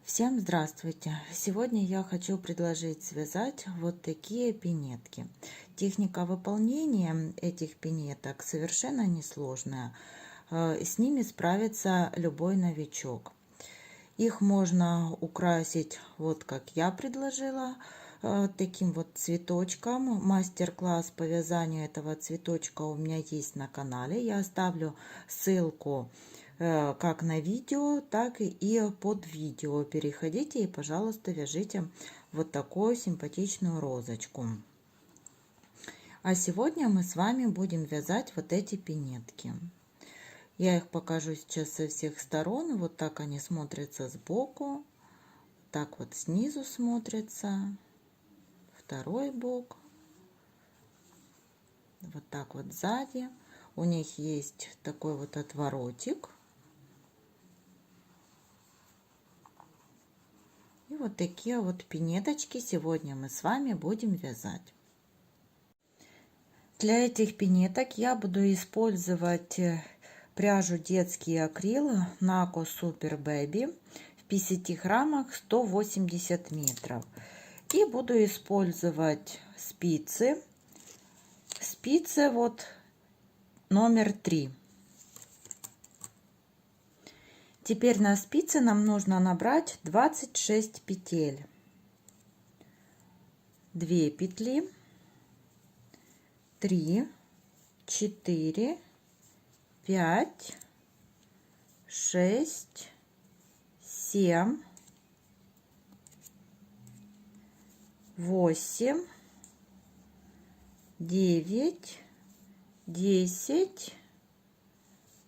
Всем здравствуйте! Сегодня я хочу предложить связать вот такие пинетки. Техника выполнения этих пинеток совершенно несложная. С ними справится любой новичок. Их можно украсить, вот как я предложила, таким вот цветочком. Мастер-класс по вязанию этого цветочка у меня есть на канале. Я оставлю ссылку как на видео, так и под видео. Переходите и, пожалуйста, вяжите вот такую симпатичную розочку. А сегодня мы с вами будем вязать вот эти пинетки. Я их покажу сейчас со всех сторон. Вот так они смотрятся сбоку, так вот снизу смотрятся, второй бок, вот так вот сзади. У них есть такой вот отворотик. И вот такие вот пинеточки сегодня мы с вами будем вязать. Для этих пинеток я буду использовать пряжу детский акрил Naco Super Baby в 50 граммах 180 метров. И буду использовать спицы. Спицы вот номер 3. Теперь на спице нам нужно набрать 26 петель. 2 петли, 3, 4, 5, 6, 7, 8, 9, 10,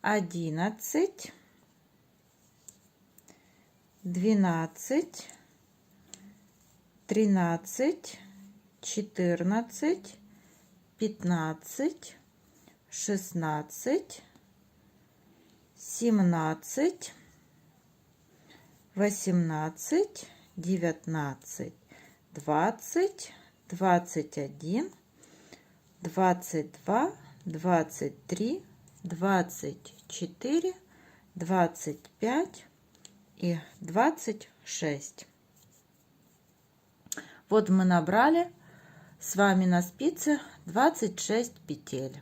11, 12, 13, 14, 15, 16, 17, 18, 19, 20, 21, 22, 23, 24, 25 и 26. Вот мы набрали с вами на спице 26 петель.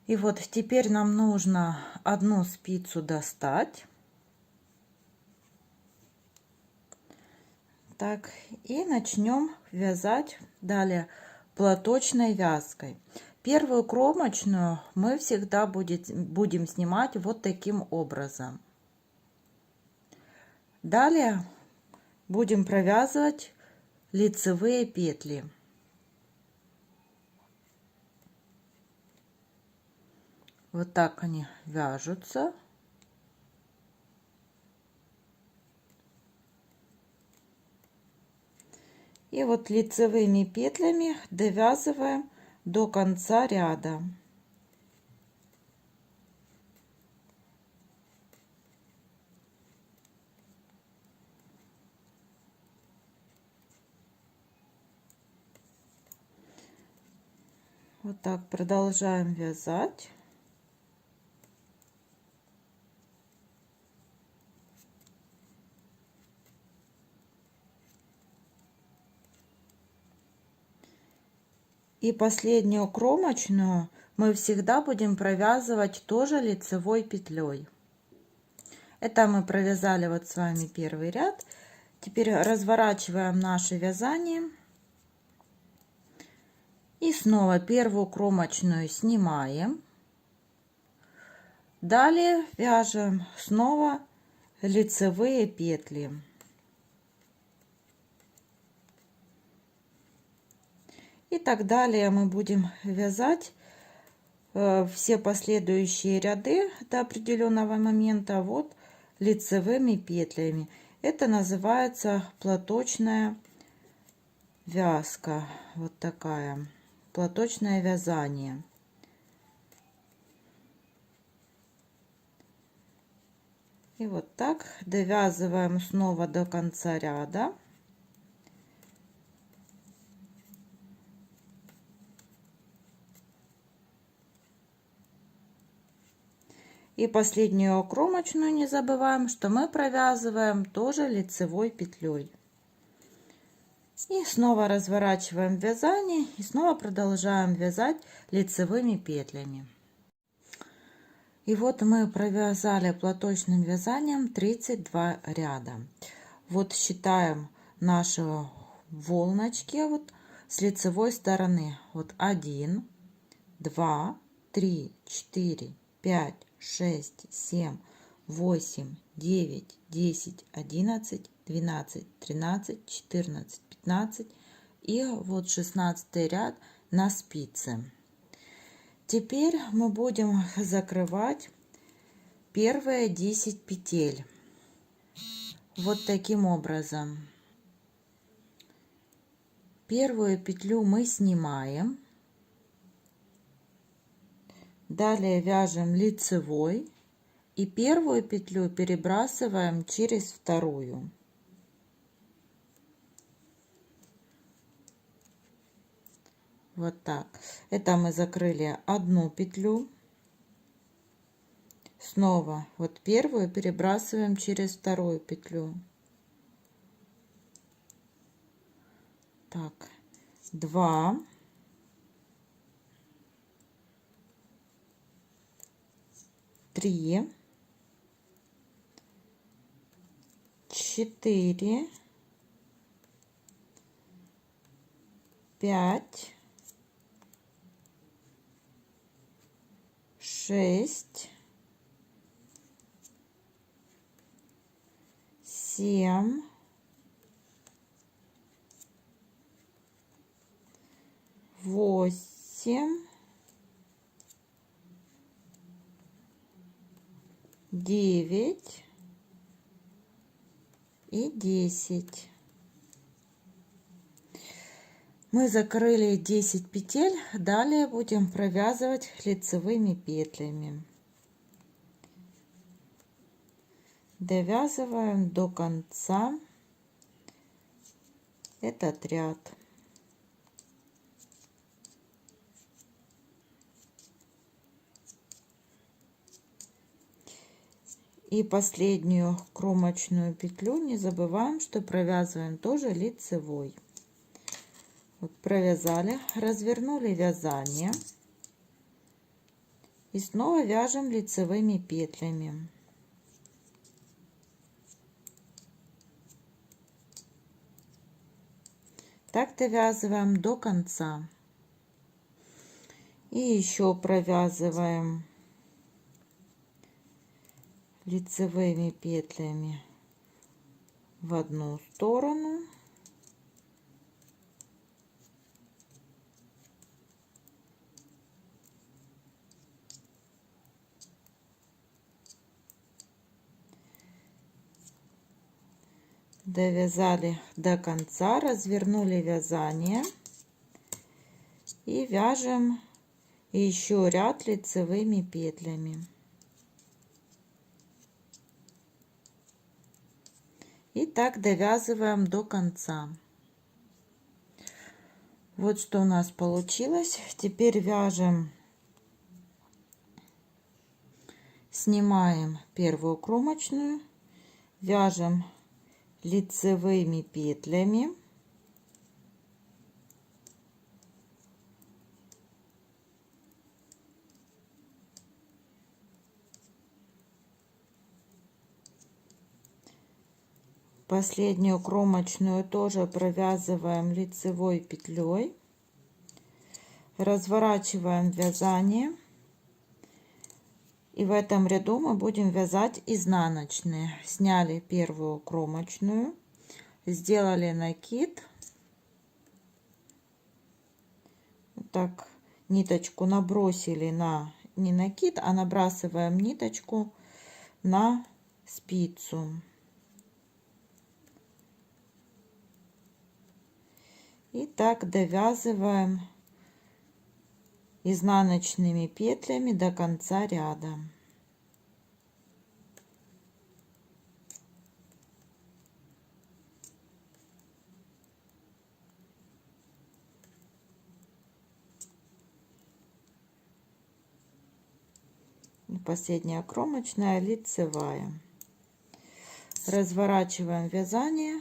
И вот теперь нам нужно одну спицу достать. Так, и начнем вязать далее платочной вязкой. Первую кромочную мы всегда будем снимать вот таким образом. Далее будем провязывать лицевые петли. Вот так они вяжутся. И вот лицевыми петлями довязываем до конца ряда. Вот так продолжаем вязать. И последнюю кромочную мы всегда будем провязывать тоже лицевой петлей. Это мы провязали вот с вами первый ряд. Теперь разворачиваем наше вязание. И снова первую кромочную снимаем. Далее вяжем снова лицевые петли. И так далее мы будем вязать все последующие ряды до определенного момента вот лицевыми петлями. Это называется платочная вязка. Вот такая. Платочное вязание. И вот так довязываем снова до конца ряда. И последнюю кромочную не забываем, что мы провязываем тоже лицевой петлей. И снова разворачиваем вязание и снова продолжаем вязать лицевыми петлями. И вот мы провязали платочным вязанием 32 ряда. Вот считаем наши волночки вот с лицевой стороны. Вот 1, 2, 3, 4, 5, 6, 7, 8, 9, 10, 11, 12, 13, 14, 15 и вот 16 ряд на спице. Теперь мы будем закрывать первые 10 петель вот таким образом. Первую петлю мы снимаем, далее вяжем лицевой и первую петлю перебрасываем через вторую. Вот так. Это мы закрыли одну петлю. Снова вот первую перебрасываем через вторую петлю. Так, 2, 3, 4, 5, 6, 7, 8, 9 и 10. Мы закрыли 10 петель, далее будем провязывать лицевыми петлями. Довязываем до конца этот ряд. И последнюю кромочную петлю не забываем, что провязываем тоже лицевой. Вот провязали, развернули вязание и снова вяжем лицевыми петлями. Так довязываем до конца. И еще провязываем лицевыми петлями в одну сторону. Довязали до конца, развернули вязание и вяжем еще ряд лицевыми петлями. И так довязываем до конца. Вот что у нас получилось. Теперь вяжем, снимаем первую кромочную, вяжем лицевыми петлями. Последнюю кромочную тоже провязываем лицевой петлей. Разворачиваем вязание. И в этом ряду мы будем вязать изнаночные. Сняли первую кромочную, сделали накид. Вот так ниточку набросили на, не накид, а набрасываем ниточку на спицу. И так довязываем изнаночными петлями до конца ряда. последняя кромочная, лицевая. Разворачиваем вязание.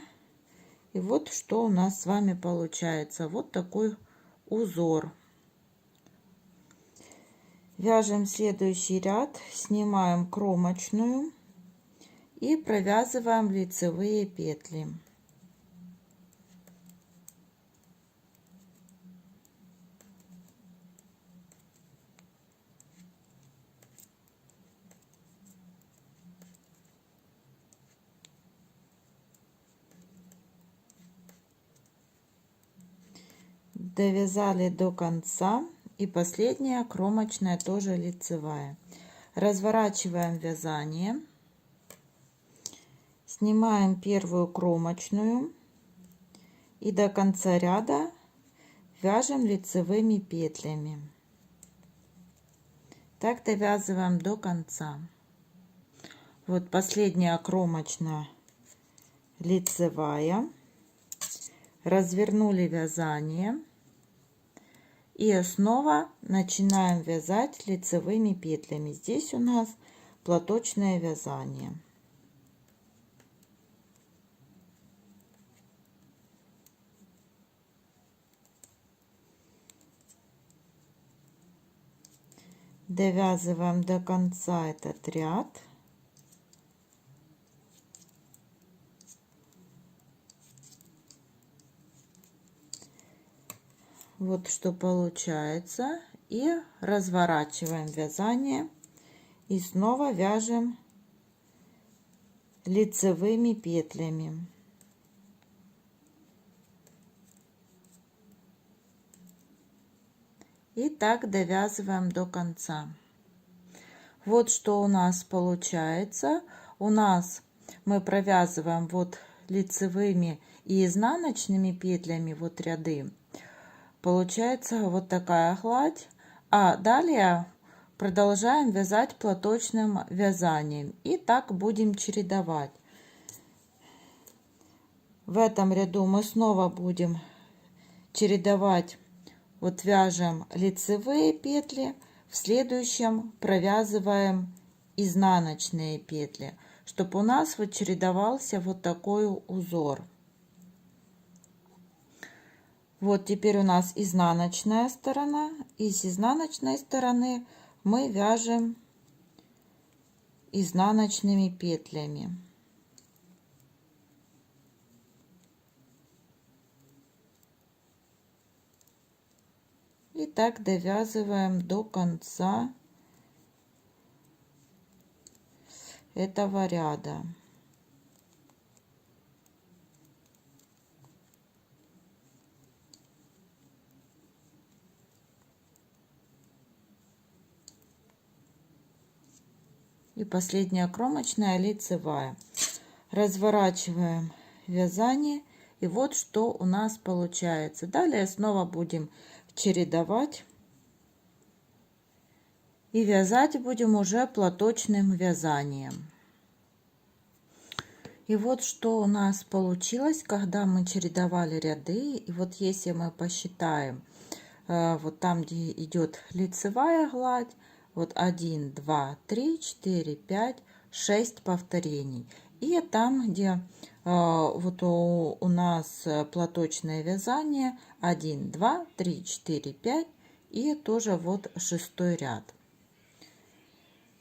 И вот что у нас с вами получается. Вот такой узор. Вяжем следующий ряд, снимаем кромочную и провязываем лицевые петли. Довязали до конца, и последняя кромочная тоже лицевая. Разворачиваем вязание, снимаем первую кромочную и до конца ряда вяжем лицевыми петлями. Так довязываем до конца. Вот последняя кромочная лицевая. Развернули вязание. И снова начинаем вязать лицевыми петлями. Здесь у нас платочное вязание. Довязываем до конца этот ряд. Вот что получается. И разворачиваем вязание. И снова вяжем лицевыми петлями. И так довязываем до конца. Вот что у нас получается. У нас мы провязываем вот лицевыми и изнаночными петлями вот ряды. Получается вот такая гладь. А далее продолжаем вязать платочным вязанием. И так будем чередовать. В этом ряду мы снова будем чередовать. Вот вяжем лицевые петли, в следующем провязываем изнаночные петли, чтобы у нас вот чередовался вот такой узор. Вот теперь у нас изнаночная сторона, и с изнаночной стороны мы вяжем изнаночными петлями. И так довязываем до конца этого ряда. И последняя кромочная лицевая. Разворачиваем вязание. И вот что у нас получается. Далее снова будем чередовать. И вязать будем уже платочным вязанием. И вот что у нас получилось, когда мы чередовали ряды. И вот если мы посчитаем, вот там, где идет лицевая гладь, вот 1, 2, 3, 4, 5, 6 повторений. И там, где вот у нас платочное вязание, 1, 2, 3, 4, 5 и тоже вот 6-й ряд.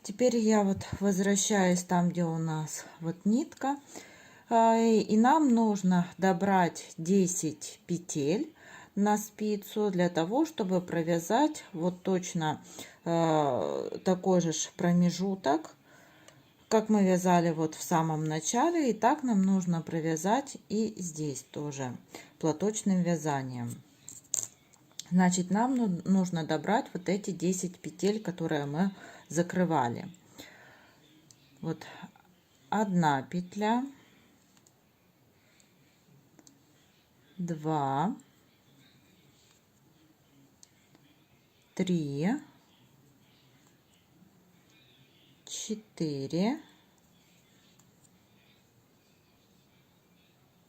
Теперь я вот возвращаюсь там, где у нас вот нитка. И нам нужно добрать 10 петель на спицу для того, чтобы провязать вот точно такой же промежуток, как мы вязали вот в самом начале. И так нам нужно провязать и здесь тоже платочным вязанием. Значит, нам нужно добрать вот эти 10 петель, которые мы закрывали. Вот 1 петля, 2, 3, 4,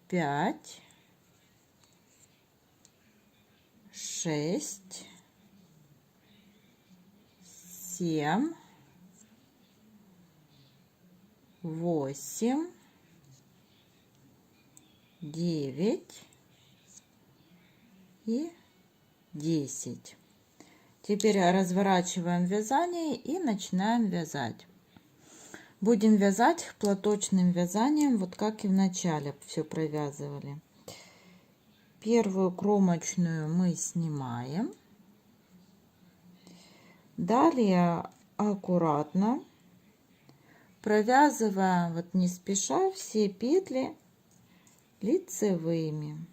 5, 6, 7, 8, 9 и 10. Теперь разворачиваем вязание и начинаем вязать. Будем вязать платочным вязанием, вот как и в начале все провязывали. Первую кромочную мы снимаем. Далее аккуратно провязываем, вот не спеша, все петли лицевыми.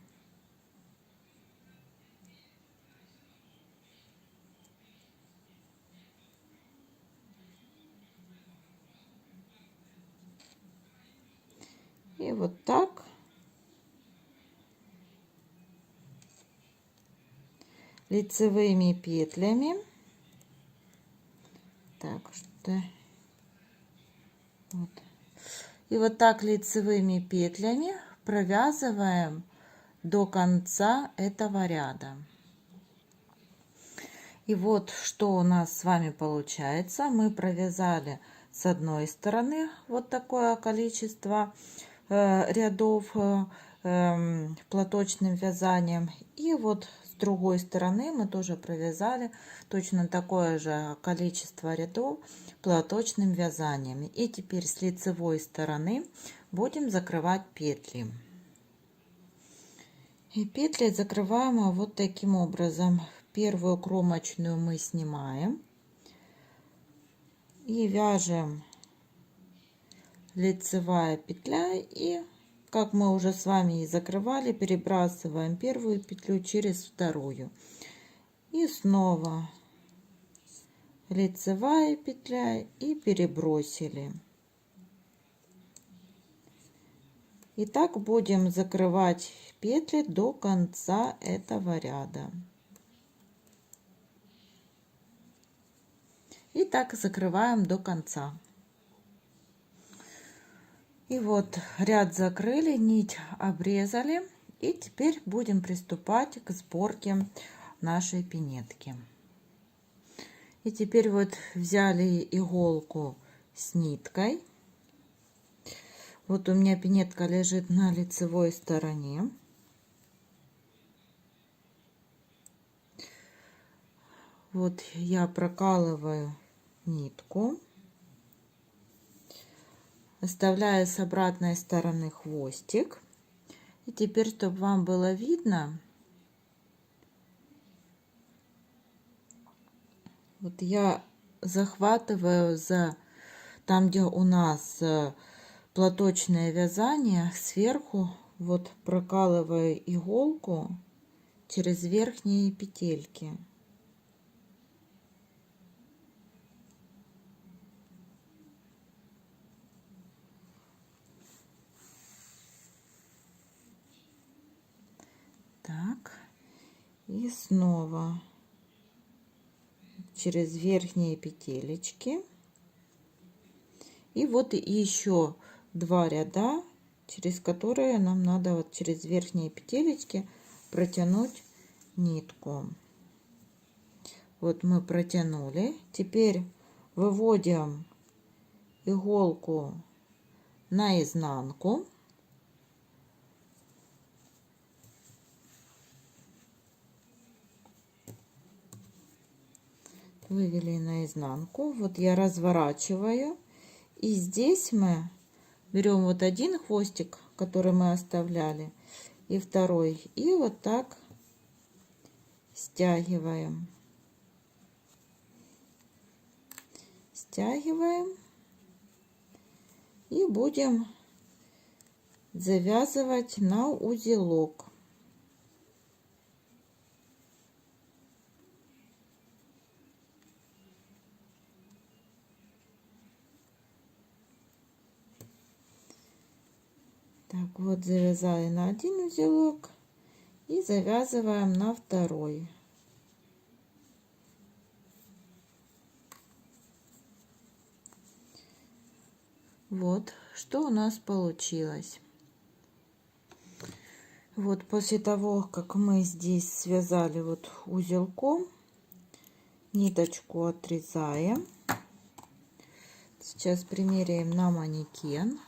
И вот так лицевыми петлями. Так, что вот. И вот так лицевыми петлями провязываем до конца этого ряда. И вот что у нас с вами получается. Мы провязали с одной стороны вот такое количество рядов платочным вязанием, и вот с другой стороны мы тоже провязали точно такое же количество рядов платочным вязанием. И теперь с лицевой стороны будем закрывать петли. И петли закрываем вот таким образом. Первую кромочную мы снимаем и вяжем лицевая петля, и как мы уже с вами и закрывали, перебрасываем первую петлю через вторую, и снова лицевая петля и перебросили. И так будем закрывать петли до конца этого ряда. И так закрываем до конца. И вот ряд закрыли, нить обрезали, и теперь будем приступать к сборке нашей пинетки. И теперь вот взяли иголку с ниткой. Вот у меня пинетка лежит на лицевой стороне. Вот я прокалываю нитку. Оставляю с обратной стороны хвостик. И теперь, чтобы вам было видно, вот я захватываю за там, где у нас платочное вязание, сверху вот прокалываю иголку через верхние петельки. Так, и снова через верхние петелечки. И вот еще два ряда, через которые нам надо вот через верхние петелечки протянуть нитку. Вот мы протянули. Теперь выводим иголку наизнанку. Вывели наизнанку. Вот я разворачиваю. И здесь мы берем вот один хвостик, который мы оставляли, и второй. И вот так стягиваем. Стягиваем. И будем завязывать на узелок. Так, вот завязали на один узелок и завязываем на второй. Вот что у нас получилось. Вот после того, как мы здесь связали вот узелком, ниточку отрезаем. Сейчас примеряем на манекен.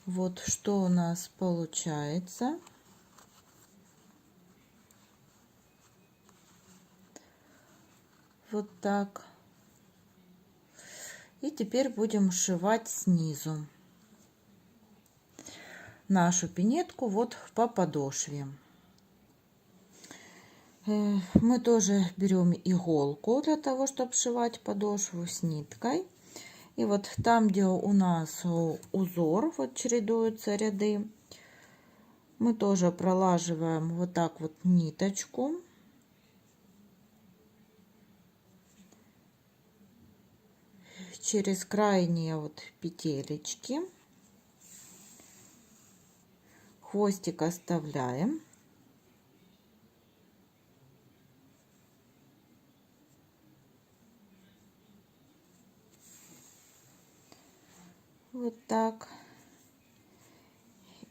Вот что у нас получается. Вот так. И теперь будем сшивать снизу нашу пинетку вот по подошве. Мы тоже берем иголку для того, чтобы сшивать подошву с ниткой. И вот там, где у нас узор, вот чередуются ряды, мы тоже пролаживаем вот так вот ниточку. Через крайние вот петелечки. Хвостик оставляем. Вот так.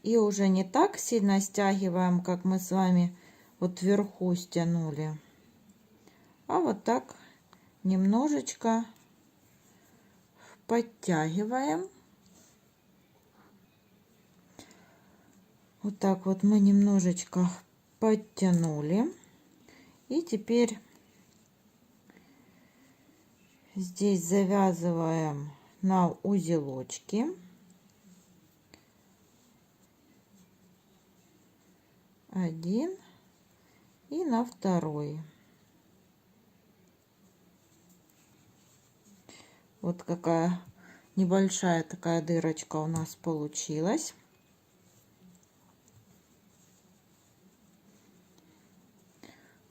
И уже не так сильно стягиваем, как мы с вами вот вверху стянули, а вот так немножечко подтягиваем. Вот так вот мы немножечко подтянули. И теперь здесь завязываем на узелочки. Один и на второй. Вот какая небольшая такая дырочка у нас получилась.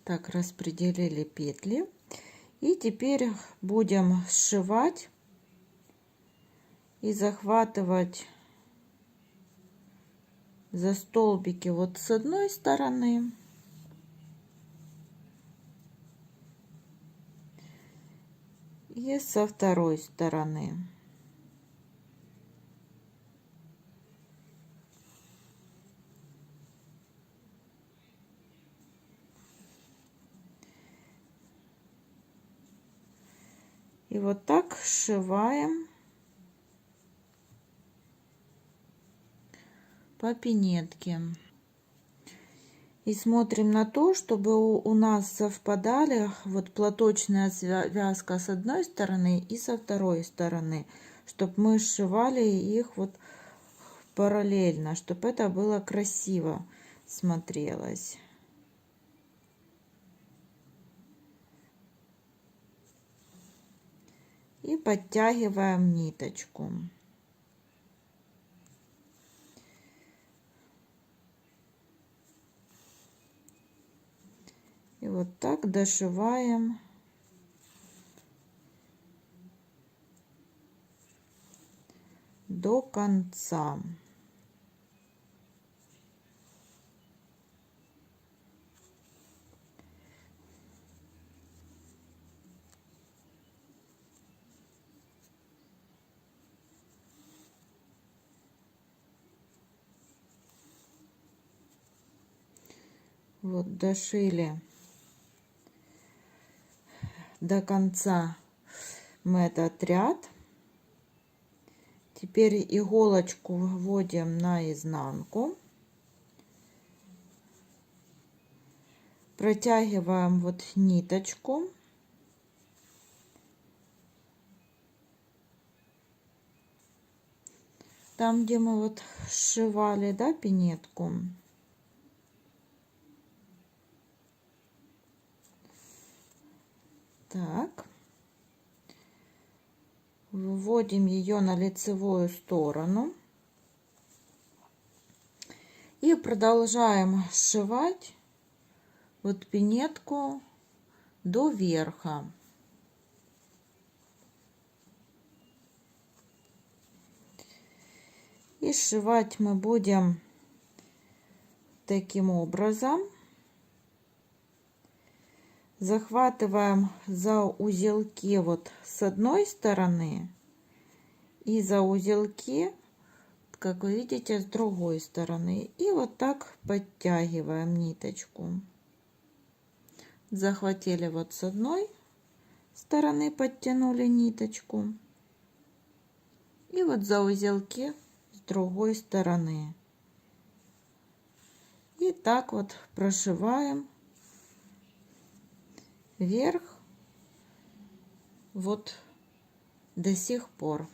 Так, распределили петли. И теперь будем сшивать и захватывать за столбики вот с одной стороны и со второй стороны. И вот так сшиваем по пинетке. И смотрим на то, чтобы у нас совпадали вот платочная вязка с одной стороны и со второй стороны, чтобы мы сшивали их вот параллельно, чтобы это было красиво смотрелось. И подтягиваем ниточку. И вот так дошиваем до конца. Вот дошили до конца мы этот ряд. Теперь иголочку вводим на изнанку, протягиваем вот ниточку, там, где мы вот сшивали, да, пинетку. Так, вводим ее на лицевую сторону и продолжаем сшивать вот пинетку до верха. И сшивать мы будем таким образом. Захватываем за узелки вот с одной стороны и за узелки как вы видите, с другой стороны. И вот так подтягиваем ниточку. Захватили вот с одной стороны, подтянули ниточку. И вот за узелки с другой стороны. И так вот прошиваем вверх вот до сих пор.